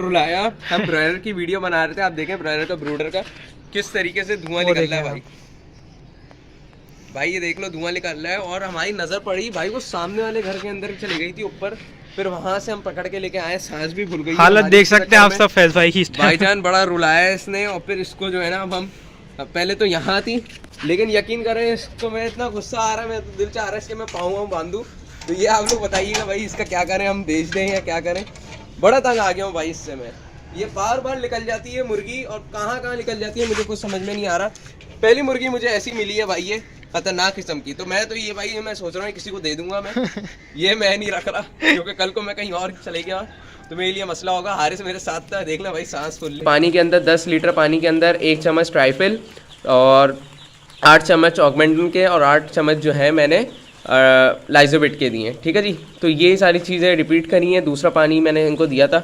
रुलाया। हम ब्रॉयलर की वीडियो बना रहे थे, आप देखें ब्रॉयलर का ब्रूडर का किस तरीके से धुआं निकल रहा है भाई। भाई ये देख लो धुआं निकल रहा है। और हमारी नज़र पड़ी भाई वो सामने वाले घर के अंदर चली गई थी ऊपर, फिर वहां से हम पकड़ के लेके आए, सांस भी भूल गई। हालत देख सकते हैं आप सब फैज भाई की। भाईजान बड़ा रुलाया इसने। और फिर इसको जो है ना अब हम पहले तो यहाँ थी, लेकिन यकीन करें इसको मैं इतना गुस्सा आ रहा है, मैं तो दिल चाह रहा है इसके मैं पाऊँ बांधू। तो ये आप लोग बताइएगा भाई इसका क्या करें, हम बेच दें या क्या करें। बड़ा तंग आ गया हूँ भाई इससे मैं। ये बार बार निकल जाती है मुर्गी और कहाँ कहाँ निकल जाती है मुझे कुछ समझ में नहीं आ रहा। पहली मुर्गी मुझे ऐसी मिली है भाई, ये खतरनाक किस्म की। तो मैं तो ये भाई मैं सोच रहा हूँ किसी को दे दूंगा मैं। ये मैं नहीं रख रहा क्योंकि कल को मैं कहीं और चले गया तो मेरे लिए मसला होगा। हारिस मेरे साथ था, देखना भाई सांस फूल। पानी के अंदर 10 लीटर पानी के अंदर 1 चम्मच ट्राइफिल और 8 चम्मच ऑगमेंटन के और 8 चम्मच जो है मैंने लाइजोबिट के दिए, ठीक है जी। तो ये सारी चीज़ें रिपीट करी हैं। दूसरा पानी मैंने इनको दिया था,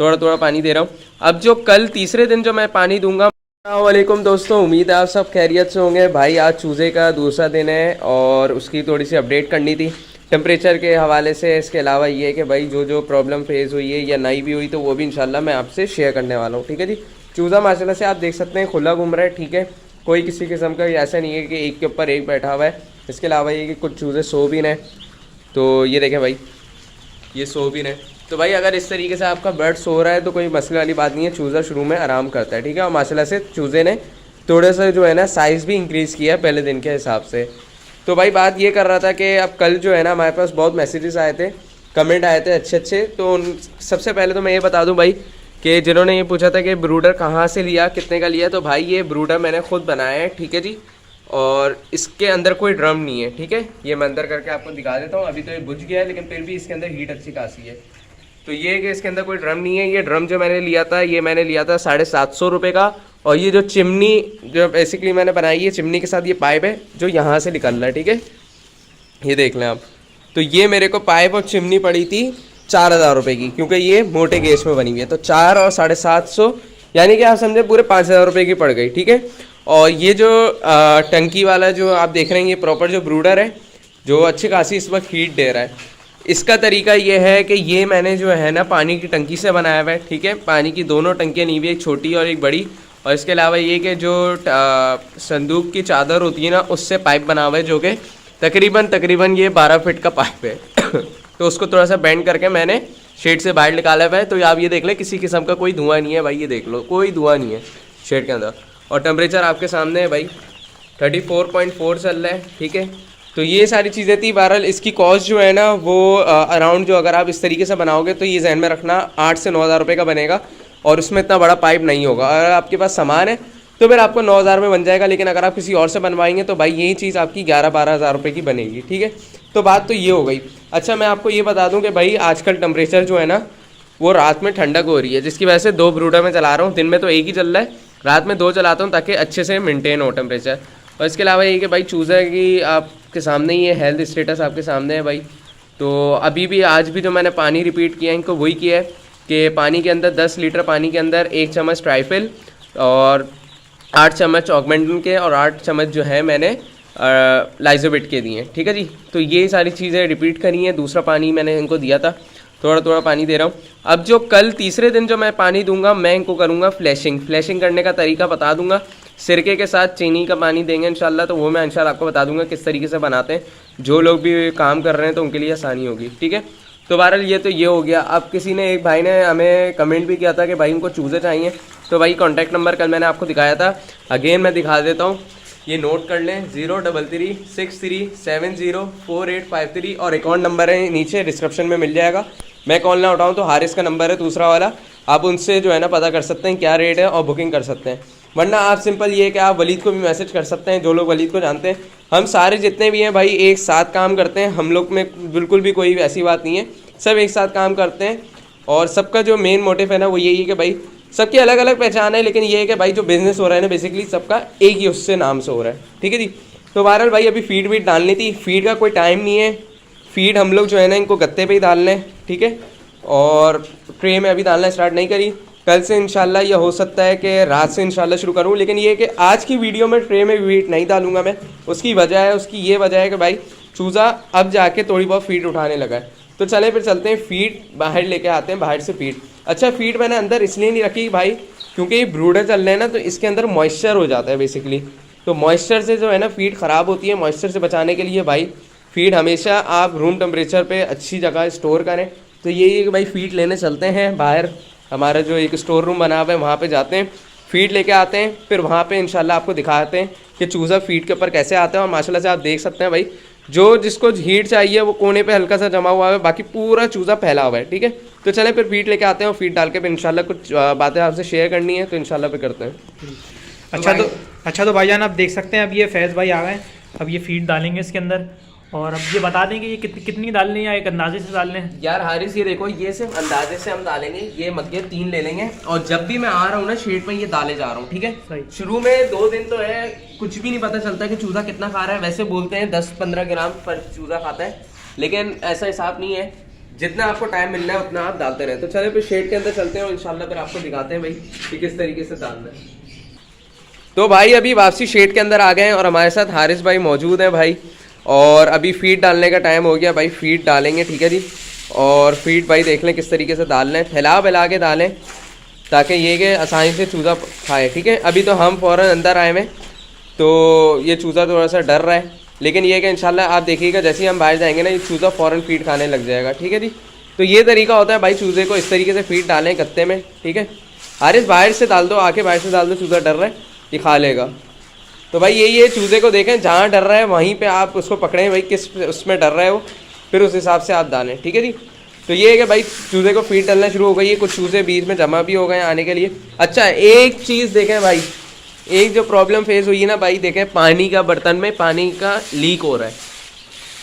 थोड़ा थोड़ा पानी दे रहा हूँ। अब जो कल तीसरे दिन जो मैं पानी दूंगा। अस्सलामुअलैकुम दोस्तों, उम्मीद है आप सब खैरियत से होंगे। भाई आज चूज़े का दूसरा दिन है और उसकी थोड़ी सी अपडेट करनी थी टेम्परेचर के हवाले से। इसके अलावा ये कि भाई जो जो प्रॉब्लम फेस हुई है या नहीं भी हुई तो वो भी इंशाल्लाह मैं आपसे शेयर करने वाला हूँ, ठीक है जी। चूज़ा माशाल्लाह से आप देख सकते हैं खुला घूम रहा है, ठीक है। कोई किसी किस्म का ऐसा नहीं है कि एक के ऊपर एक बैठा हुआ है। इसके अलावा ये कि कुछ चूज़े सो भी रहे, तो ये देखें भाई ये सो भी रहे। तो भाई अगर इस तरीके से आपका बर्ड सो रहा है तो कोई मसले वाली बात नहीं है, चूज़ा शुरू में आराम करता है, ठीक है। और माशाल्लाह से चूज़े ने थोड़ा सा जो है ना साइज़ भी इंक्रीज़ किया है पहले दिन के हिसाब से। तो भाई बात ये कर रहा था कि अब कल जो है ना हमारे पास बहुत मैसेजेस आए थे, कमेंट आए थे अच्छे अच्छे। तो सबसे पहले तो मैं ये बता दूँ भाई कि जिन्होंने ये पूछा था कि ब्रूडर कहाँ से लिया, कितने का लिया, तो भाई ये ब्रूडर मैंने खुद बनाया है, ठीक है जी। और इसके अंदर कोई ड्रम नहीं है, ठीक है। ये मैं अंदर करके आपको दिखा देता हूँ। अभी तो ये बुझ गया है लेकिन फिर भी इसके अंदर हीट अच्छी खासी है। तो ये कि इसके अंदर कोई ड्रम नहीं है। ये ड्रम जो मैंने लिया था ये मैंने लिया था 750 रुपये का। और ये जो चिमनी जो बेसिकली मैंने बनाई है, चिमनी के साथ ये पाइप है जो यहाँ से निकल रहा है, ठीक है। ये देख लें आप। तो ये मेरे को पाइप और चिमनी पड़ी थी 4000 रुपये की, क्योंकि ये मोटे गेज में बनी हुई है। तो 4 और 750 यानी कि आप समझे पूरे 5000 रुपये की पड़ गई, ठीक है। और ये जो टंकी वाला जो आप देख रहे हैं ये प्रॉपर जो ब्रूडर है जो अच्छी खासी इस वक्त हीट दे रहा है। इसका तरीका ये है कि ये मैंने जो है ना पानी की टंकी से बनाया हुआ है, ठीक है। पानी की दोनों टंकियाँ नी हुई, एक छोटी और एक बड़ी। और इसके अलावा ये कि जो संदूक की चादर होती है ना उससे पाइप बना हुआ है जो कि तकरीबन ये 12 फीट का पाइप है। तो उसको थोड़ा सा बेंड करके मैंने शेड से बाहर निकाला हुआ है। तो आप ये देख लें किसी किस्म का कोई धुआं नहीं है भाई, ये देख लो कोई धुआं नहीं है शेड के अंदर। और टेम्परेचर आपके सामने है भाई 34.4 चल रहा है, ठीक है। तो ये सारी चीज़ें थी। बहरहाल इसकी कॉस्ट जो है ना वो अराउंड जो अगर आप इस तरीके से बनाओगे तो ये जहन में रखना 8 से 9 हज़ार रुपये का बनेगा। और उसमें इतना बड़ा पाइप नहीं होगा। अगर आपके पास सामान है तो फिर आपको 9000 में बन जाएगा, लेकिन अगर आप किसी और से बनवाएंगे तो भाई यही चीज़ आपकी 11-12 हज़ार रुपये की बनेगी, ठीक है। तो बात तो ये हो गई। अच्छा मैं आपको ये बता दूं कि भाई आजकल टेम्परेचर जो है ना वो रात में ठंडक हो रही है, जिसकी वजह से 2 ब्रूडर में चला रहा हूँ। दिन में तो एक ही चल रहा है, रात में 2 चलाता हूँ ताकि अच्छे से मेंटेन हो टेम्परेचर। और इसके अलावा ये कि भाई चूज़ा की आपके सामने ही है, हेल्थ स्टेटस आपके सामने है भाई। तो अभी भी आज भी जो मैंने पानी रिपीट किया है इनको वही किया है कि पानी के अंदर 10 लीटर पानी के अंदर 1 चम्मच ट्राइफिल और 8 चम्मच ऑगमेंटन के और 8 चम्मच जो है मैंने लाइजोबिट के दिए, ठीक है जी। तो ये सारी चीज़ें रिपीट करी हैं। दूसरा पानी मैंने इनको दिया था, थोड़ा थोड़ा पानी दे रहा हूँ। अब जो कल तीसरे दिन जो मैं पानी दूंगा मैं इनको करूँगा फ्लैशिंग करने का तरीका बता दूंगा। सिरके के साथ चीनी का पानी देंगे इंशाल्लाह, तो वो मैं इंशाल्लाह आपको बता दूंगा किस तरीके से बनाते हैं। जो लोग भी काम कर रहे हैं तो उनके लिए आसानी होगी, ठीक है। तो बहरहाल ये तो ये हो गया। अब किसी ने एक भाई ने हमें कमेंट भी किया था कि भाई उनको चूज़े चाहिए, तो भाई कॉन्टैक्ट नंबर कल मैंने आपको दिखाया था, अगेन मैं दिखा देता हूँ। ये नोट कर लें 03363704853 और अकाउंट नंबर है नीचे डिस्क्रिप्शन में मिल जाएगा। मैं कॉल ना उठाऊँ तो हारिस का नंबर है दूसरा वाला, आप उनसे जो है ना पता कर सकते हैं क्या रेट है और बुकिंग कर सकते हैं। वरना आप सिंपल ये है कि आप वलीद को भी मैसेज कर सकते हैं, जो लोग वलीद को जानते हैं। हम सारे जितने भी हैं भाई एक साथ काम करते हैं, हम लोग में बिल्कुल भी कोई ऐसी बात नहीं है, सब एक साथ काम करते हैं। और सबका जो मेन मोटिव है ना वो यही है कि भाई सबकी अलग अलग पहचान है, लेकिन ये है कि भाई जो बिज़नेस हो रहा है ना बेसिकली सबका एक ही उससे नाम से हो रहा है, ठीक है जी। तो बहरहाल भाई अभी फीड वीड डालनी थी, फीड का कोई टाइम नहीं है। फीड हम लोग जो है ना इनको गत्ते पे ही डालना है, ठीक है। और ट्रे में अभी डालना स्टार्ट नहीं करी, कल से इंशाल्लाह ये हो सकता है कि रात से इंशाल्लाह शुरू करूँ। लेकिन ये कि आज की वीडियो में ट्रे में फीड नहीं डालूंगा मैं, उसकी वजह है, उसकी ये वजह है कि भाई चूज़ा अब जाके थोड़ी बहुत फीड उठाने लगा है। तो चले फिर चलते हैं, फीड बाहर लेके आते हैं, बाहर से फीड। अच्छा फीड मैंने अंदर इसलिए नहीं रखी भाई क्योंकि ये ब्रूडर चल रहे हैं ना, तो इसके अंदर मॉइस्चर हो जाता है बेसिकली। तो मॉइस्चर से जो है ना फीड ख़राब होती है। मॉइस्चर से बचाने के लिए भाई फीड हमेशा आप रूम टेम्परेचर पे अच्छी जगह स्टोर करें। तो ये भाई फीड लेने चलते हैं बाहर, हमारा जो एक स्टोर रूम बना हुआ है वहाँ पे जाते हैं, फीड लेके आते हैं, फिर वहाँ पे इंशाल्लाह आपको दिखाते हैं कि चूज़ा फीड के ऊपर कैसे आता है। और माशाल्लाह से आप देख सकते हैं भाई, जो जिसको हीट चाहिए वो कोने पे हल्का सा जमा हुआ है, बाकी पूरा चूज़ा फैला हुआ है। ठीक है, तो चलें फिर फीड लेके आते हैं और फीड डाल के फिर इंशाल्लाह कुछ बातें आपसे शेयर करनी है, तो इंशाल्लाह फिर करते हैं। अच्छा तो भाईजान आप देख सकते हैं अब ये फैज़ भाई आ गए। अब ये फीड डालेंगे इसके अंदर, और अब ये बता देंगे ये कितनी डालनी है या एक अंदाजे से डालने हैं। यार हारिस ये देखो, ये सिर्फ अंदाजे से हम डालेंगे, ये मग्गे 3 ले लेंगे। और जब भी मैं आ रहा हूँ ना शेड पे ये डाले जा रहा हूँ, ठीक है। सही। शुरू में 2 दिन तो है, कुछ भी नहीं पता चलता कि चूज़ा कितना खा रहा है। वैसे बोलते हैं 10-15 ग्राम पर चूज़ा खाता है, लेकिन ऐसा हिसाब नहीं है। जितना आपको टाइम मिलना है उतना आप डालते रहे। तो चले फिर शेड के अंदर चलते हैं और इंशाल्लाह फिर आपको दिखाते हैं भाई कि किस तरीके से डालना है। तो भाई अभी वापसी शेड के अंदर आ गए हैं और हमारे साथ हारिस भाई मौजूद हैं भाई। और अभी फीड डालने का टाइम हो गया भाई, फीड डालेंगे, ठीक है जी। और फीड भाई देख लें किस तरीके से डालना है, फैला के डालें ताकि ये कि आसानी से चूज़ा खाए, ठीक है। अभी तो हम फ़ौरन अंदर आए हैं, तो ये चूज़ा थोड़ा सा डर रहा है, लेकिन ये कि इंशाल्लाह आप देखिएगा जैसे ही हम बाहर जाएंगे ना, ये चूज़ा फ़ौरन फीड खाने लग जाएगा, ठीक है जी। तो ये तरीका होता है भाई, चूज़े को इस तरीके से फीड डालें गत्ते में, ठीक है। हारिस बाहर से डाल दो, आके बाहर से डाल दो, चूज़ा डर रहा है, ये खा लेगा। तो भाई ये चूज़े को देखें, जहाँ डर रहा है वहीं पे आप उसको पकड़ें भाई, किस उसमें डर रहा है वो, फिर उस हिसाब से आप डालें, ठीक है जी। तो ये है कि भाई चूज़े को फीड डालना शुरू हो गई है, कुछ चूज़े बीच में जमा भी हो गए आने के लिए। अच्छा एक चीज़ देखें भाई, एक जो प्रॉब्लम फेस हुई है ना भाई, देखें पानी का बर्तन में पानी का लीक हो रहा है।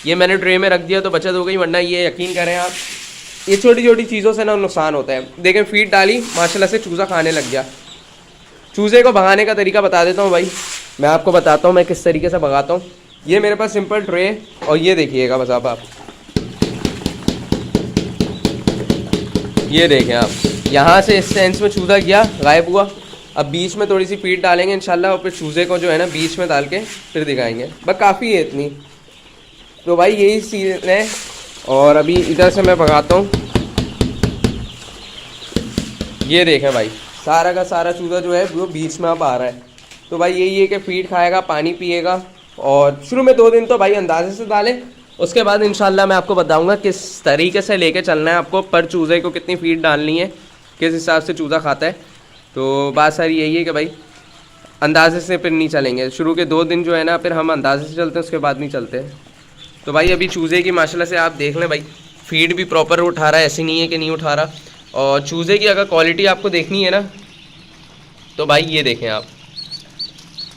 ये मैंने ट्रे में रख दिया तो बचत हो गई, वरना ये यकीन करें आप, ये छोटी छोटी चीज़ों से ना नुकसान होता है। देखें फीड डाली, माशाल्लाह से चूज़ा खाने लग गया। चूज़े को भगाने का तरीका बता देता हूँ भाई, मैं आपको बताता हूँ मैं किस तरीके से भगाता हूँ। ये मेरे पास सिंपल ट्रे है और ये देखिएगा बस आप ये देखें आप, यहाँ से इस सेंस में चूज़ा गया, गायब हुआ। अब बीच में थोड़ी सी फीड डालेंगे इंशाल्लाह, और फिर चूज़े को जो है ना बीच में डाल के फिर दिखाएंगे, बस काफ़ी है इतनी। तो भाई यही सीन है। और अभी इधर से मैं भगाता हूँ, ये देखें भाई सारा का सारा चूज़ा जो है वो बीच में अब आ रहा है। तो भाई यही है कि फीड खाएगा, पानी पिएगा। और शुरू में 2 दिन तो भाई अंदाजे से डालें, उसके बाद इंशाल्लाह मैं आपको बताऊंगा किस तरीके से लेके चलना है आपको, पर चूज़े को कितनी फीड डालनी है, किस हिसाब से चूज़ा खाता है। तो बात सारी यही है कि भाई अंदाजे से फिर नहीं चलेंगे, शुरू के 2 दिन जो है ना फिर हम अंदाजे से चलते हैं, उसके बाद नहीं चलते। तो भाई अभी चूज़े की माशाल्लाह से आप देख लें भाई, फीड भी प्रॉपर उठा रहा है, ऐसी नहीं है कि नहीं उठा रहा। और चूज़े की अगर क्वालिटी आपको देखनी है ना, तो भाई ये देखें आप,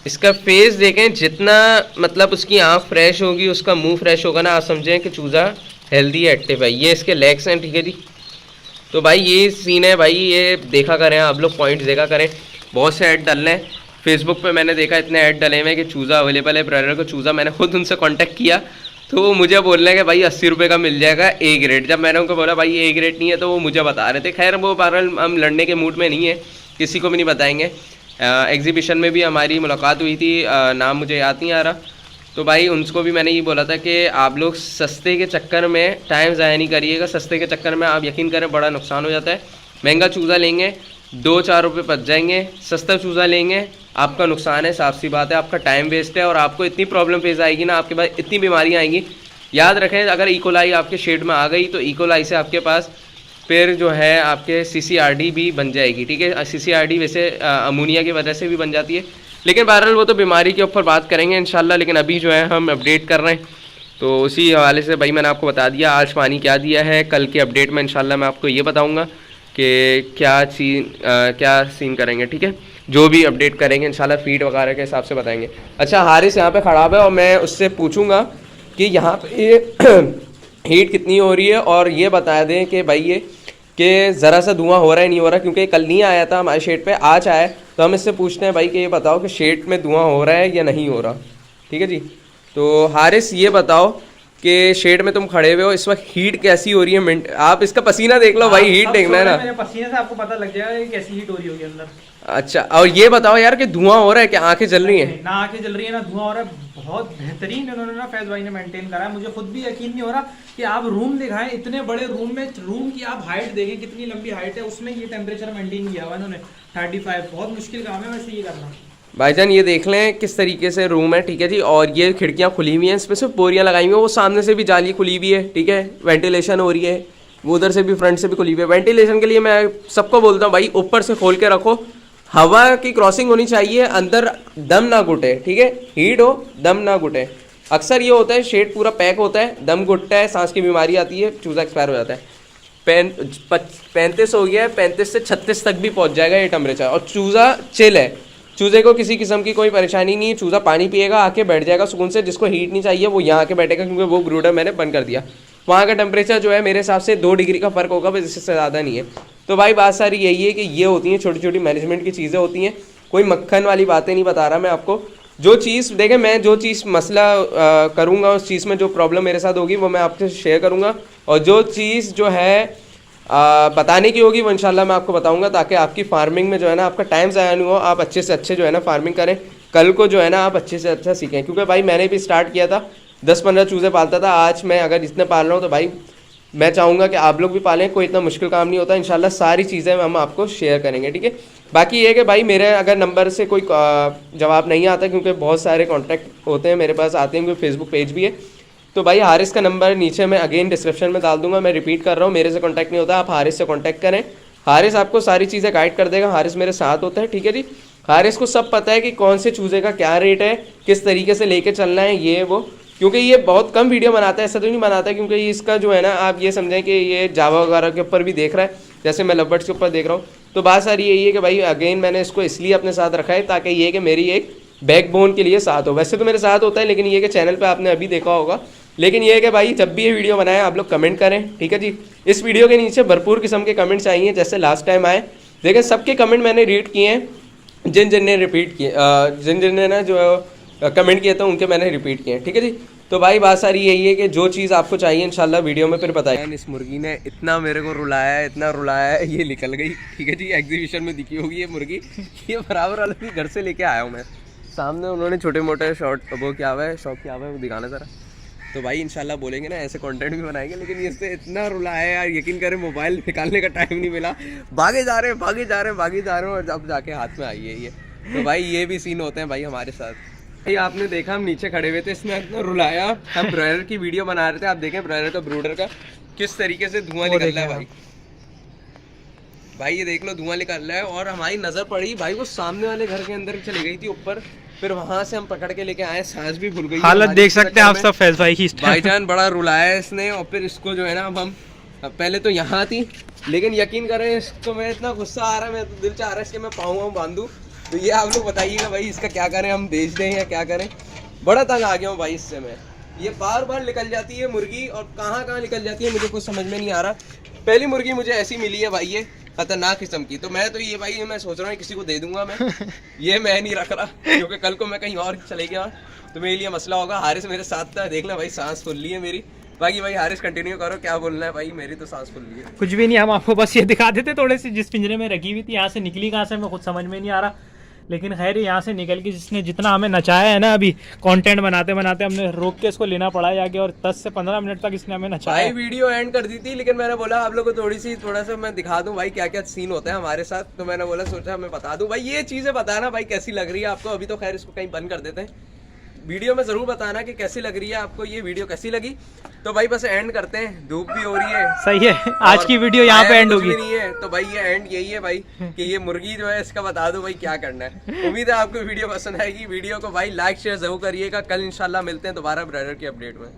इसका फेस देखें, जितना मतलब उसकी आँख फ्रेश होगी, उसका मुंह फ्रेश होगा ना, आप समझें कि चूज़ा हेल्दी है, एक्टिव है। ये इसके लेग्स हैं, ठीक है जी। तो भाई ये सीन है भाई, ये देखा करें आप लोग, पॉइंट्स देखा करें। बहुत से ऐड डल रहे हैं फेसबुक पे, मैंने देखा इतने ऐड डले हुए हैं कि चूज़ा अवेलेबल है ब्रदर को चूज़ा। मैंने खुद उनसे कांटेक्ट किया तो वो मुझे बोल रहे हैं कि भाई 80 रुपये का मिल जाएगा ए ग्रेड। जब मैंने उनको बोला भाई ए ग्रेड नहीं है, तो वो मुझे बता रहे थे। खैर वो बहरहाल हम लड़ने के मूड में नहीं है, किसी को भी नहीं बताएंगे। एग्जीबिशन में भी हमारी मुलाकात हुई थी, नाम मुझे याद नहीं आ रहा। तो भाई उनको भी मैंने ये बोला था कि आप लोग सस्ते के चक्कर में टाइम ज़ाया नहीं करिएगा। सस्ते के चक्कर में आप यकीन करें बड़ा नुकसान हो जाता है। महंगा चूज़ा लेंगे 2-4 रुपये बच जाएंगे, सस्ता चूज़ा लेंगे आपका नुकसान है, साफ सी बात है, आपका टाइम वेस्ट है और आपको इतनी प्रॉब्लम फेस आएगी ना, आपके पास इतनी बीमारियाँ आएंगी। याद रखें अगर इकोलाई आपके शेड में आ गई तो इकोलाई से आपके पास फिर जो है आपके CCRD भी बन जाएगी, ठीक है। CCRD वैसे अमोनिया की वजह से भी बन जाती है, लेकिन बहरहाल वो तो बीमारी के ऊपर बात करेंगे इंशाल्लाह। लेकिन अभी जो है हम अपडेट कर रहे हैं, तो उसी हवाले से भाई मैंने आपको बता दिया आज पानी क्या दिया है। कल की अपडेट में इंशाल्लाह मैं आपको ये बताऊंगा कि क्या सीन करेंगे, ठीक है। जो भी अपडेट करेंगे इंशाल्लाह फीड वगैरह के हिसाब से बताएंगे। अच्छा हारिस यहाँ पे खड़ा है और मैं उससे पूछूंगा कि यहाँ पे हीट कितनी हो रही है, और ये बता दें कि भाई ये कि ज़रा सा धुआं हो रहा है नहीं हो रहा, क्योंकि कल नहीं आया था हमारे शेड पे, आज आया है। तो हम इससे पूछते हैं भाई कि ये बताओ कि शेड में धुआं हो रहा है या नहीं हो रहा, ठीक है जी। तो हारिस ये बताओ कि शेड में तुम खड़े हुए हो, इस वक्त हीट कैसी हो रही है। आप इसका पसीना देख लो भाई, हीट देखना है ना। मेरे पसीने से आपको पता लग जाएगा कि कैसी हीट हो रही होगी अंदर। अच्छा, और ये बताओ यार कि धुआं हो रहा है, क्या आंखें जल रही हैं? ना आंखें जल रही है ना धुआं हो रहा है। बहुत बेहतरीन इन्होंने ना फैज भाई ने मेंटेन करा है। मुझे खुद भी यकीन नहीं हो रहा कि आप रूम दिखाएं, इतने बड़े रूम में रूम की आप हाइट देखें, कितनी लंबी हाइट है, उसमें ये टेम्परेचर मेंटेन किया हुआ इन्होंने 35। बहुत मुश्किल काम है वैसे ये करना। भाईजान ये देख लें किस तरीके से रूम है, ठीक है जी। और ये खिड़कियाँ खुली हुई हैं, इसमें सिर्फ बोरियाँ लगाई हुई हैं। वो सामने से भी जाली खुली हुई है, ठीक है, वेंटिलेशन हो रही है। वो उधर से भी फ्रंट से भी खुली हुई है। वेंटिलेशन के लिए मैं सबको बोलता हूँ भाई ऊपर से खोल के रखो, हवा की क्रॉसिंग होनी चाहिए, अंदर दम ना घुटे, ठीक है। हीट हो, दम ना घुटे। अक्सर ये होता है शेड पूरा पैक होता है, दम घुटता है, सांस की बीमारी आती है, चूजा एक्सपायर हो जाता है। 35 हो गया है, 35 से 36 तक भी पहुँच जाएगा ये टेम्परेचर। और चूजा चिल है, चूजे को किसी किस्म की कोई परेशानी नहीं है। चूजा पानी पिएगा, आके बैठ जाएगा सुकून से। जिसको हीट नहीं चाहिए वो यहाँ आके बैठेगा, क्योंकि वो ब्रूडर मैंने बंद कर दिया। वहाँ का टेम्परेचर जो है मेरे हिसाब से 2 डिग्री का फ़र्क होगा, बस इससे ज़्यादा नहीं है। तो भाई बात सारी यही है कि ये होती हैं छोटी छोटी मैनेजमेंट की चीज़ें होती हैं। कोई मक्खन वाली बातें नहीं बता रहा मैं आपको। जो चीज़ देखें, मैं जो चीज़ मसला करूँगा, उस चीज़ में जो प्रॉब्लम मेरे साथ होगी वो मैं आपसे शेयर करूँगा। और जो चीज़ जो है बताने की होगी वो इंशाल्लाह मैं आपको बताऊंगा, ताकि आपकी फार्मिंग में जो है ना आपका टाइम ज़ाया नहीं हो, आप अच्छे से अच्छे जो है ना फार्मिंग करें। कल को जो है ना आप अच्छे से अच्छा सीखें। क्योंकि भाई मैंने भी स्टार्ट किया था, 10-15 चूज़े पालता था। आज मैं अगर इतने पाल रहा हूँ तो भाई मैं चाहूँगा कि आप लोग भी पालें। कोई इतना मुश्किल काम नहीं होता। इंशाल्लाह सारी चीज़ें हम आपको शेयर करेंगे, ठीक है। बाकी ये कि भाई मेरे अगर नंबर से कोई जवाब नहीं आता, क्योंकि बहुत सारे कॉन्टैक्ट होते हैं मेरे पास आते हैं, क्योंकि फेसबुक पेज भी है, तो भाई हारिस का नंबर नीचे मैं अगेन डिस्क्रिप्शन में डाल दूंगा। मैं रिपीट कर रहा हूँ, मेरे से कांटेक्ट नहीं होता, आप हारिस से कांटेक्ट करें। हारिस आपको सारी चीज़ें गाइड कर देगा। हारिस मेरे साथ होता है, ठीक है जी। हारिस को सब पता है कि कौन से चूज़े का क्या रेट है, किस तरीके से लेके चलना है, ये वो। क्योंकि ये बहुत कम वीडियो बनाता है, ऐसा तो नहीं बनाता, क्योंकि इसका जो है ना आप ये समझें कि ये जावा वगैरह के ऊपर भी देख रहा है, जैसे मैं लवबर्ड्स के ऊपर देख रहा हूँ। तो बात सारी यही है कि भाई अगेन मैंने इसको इसलिए अपने साथ रखा है ताकि ये कि मेरी एक बैकबोन के लिए साथ हो। वैसे तो मेरे साथ होता है, लेकिन ये कि चैनल पे आपने अभी देखा होगा। लेकिन ये है कि भाई जब भी ये वीडियो बनाएं आप लोग कमेंट करें, ठीक है जी। इस वीडियो के नीचे भरपूर किस्म के कमेंट्स चाहिए, जैसे लास्ट टाइम आए। लेकिन सबके कमेंट मैंने रीड किए हैं, जिन जिन ने रिपीट किए, जिन जिन ने ना जो कमेंट किए थे उनके मैंने रिपीट किए हैं, ठीक है जी। तो भाई बात सारी यही है कि जो चीज़ आपको चाहिए इंशाल्लाह वीडियो में फिर बताइए। इस मुर्गी ने इतना मेरे को रुलाया है, इतना रुलाया है, ये निकल गई, ठीक है जी। एग्जीबिशन में दिखी होगी ये मुर्गी। ये बराबर वाले भी घर से लेके आया हूँ मैं। सामने उन्होंने छोटे मोटे शॉर्ट वो क्या हुआ है, शौक क्या हुआ है, वो दिखाना ज़रा। तो भाई इंशाल्लाह बोलेंगे ना, ऐसे कंटेंट भी बनाएंगे। लेकिन इससे इतना रुलाया है यार, यकीन करें मोबाइल निकालने का टाइम नहीं मिला। भागे जा रहे हैं, भागे जा रहे हैं, भागे जा रहे हैं, और अब जाके हाथ में आई है ये। तो भाई ये भी सीन होते हैं भाई हमारे साथ। भाई आपने देखा हम नीचे खड़े हुए थे, इसने इतना रुलाया। हम ब्रॉयलर की वीडियो बना रहे थे, आप देखें ब्रॉयलर का ब्रूडर का किस तरीके से धुआं निकल रहा है भाई। भाई ये देख लो धुआं निकल रहा है। और हमारी नज़र पड़ी भाई वो सामने वाले घर के अंदर चली गई थी ऊपर, फिर वहां से हम पकड़ के लेके आए, सांस भी भूल गई। हालत देख सकते हैं आप सब फैज भाई की। भाईजान बड़ा रुलाया इसने। और फिर इसको जो है ना अब हम पहले तो यहाँ थी, लेकिन यकीन करें इसको मैं इतना गुस्सा आ रहा है, मैं तो दिल चाह रहा है इसके मैं पाऊँ बांधूँ। तो ये आप लोग बताइएगा भाई इसका क्या करें, हम बेच दें या क्या करें। बड़ा तंग आ गया हूँ भाई इससे मैं। ये बार बार निकल जाती है मुर्गी, और कहाँ कहाँ निकल जाती है मुझे कुछ समझ में नहीं आ रहा। पहली मुर्गी मुझे ऐसी मिली है भाई, ये खतरनाक किस्म की। तो मैं तो ये भाई मैं सोच रहा हूँ किसी को दे दूंगा मैं। ये मैं नहीं रख रहा, क्योंकि कल को मैं कहीं और चले गया तो मेरे लिए मसला होगा। हारिस मेरे साथ था, देखना भाई सांस फूल ली है मेरी। बाकी भाई हारिस कंटिन्यू करो, क्या बोलना है भाई, मेरी तो सांस फूल ली है। कुछ भी नहीं, हम आपको बस ये दिखा देते थोड़े से जिस पिंजरे में रखी हुई थी, यहाँ से निकली कहाँ से मैं खुद समझ में नहीं आ रहा। लेकिन खैर यहाँ से निकल के जिसने जितना हमें नचाया है ना, अभी कंटेंट बनाते बनाते हमने रोक के इसको लेना पड़ा है आगे, और 10 से 15 मिनट तक इसने हमें नचाया। भाई वीडियो एंड कर दी थी, लेकिन मैंने बोला आप लोगों को थोड़ा सा मैं दिखा दूं भाई क्या क्या सीन होता है हमारे साथ। तो मैंने बोला सोचा मैं बता दूं भाई ये चीज़ें, बताना भाई कैसी लग रही है आपको। अभी तो खैर इसको कहीं बंद कर देते हैं, वीडियो में ज़रूर बताना कि कैसी लग रही है आपको, ये वीडियो कैसी लगी। तो भाई बस एंड करते हैं, धूप भी हो रही है। सही है, आज की वीडियो यहाँ पे एंड होगी। नहीं है तो भाई ये एंड यही है भाई कि ये मुर्गी जो है इसका बता दो भाई क्या करना है। उम्मीद है आपको वीडियो पसंद आएगी। वीडियो को भाई लाइक शेयर जरूर करिएगा। कल इंशाल्लाह मिलते हैं दोबारा ब्रॉयलर की अपडेट में।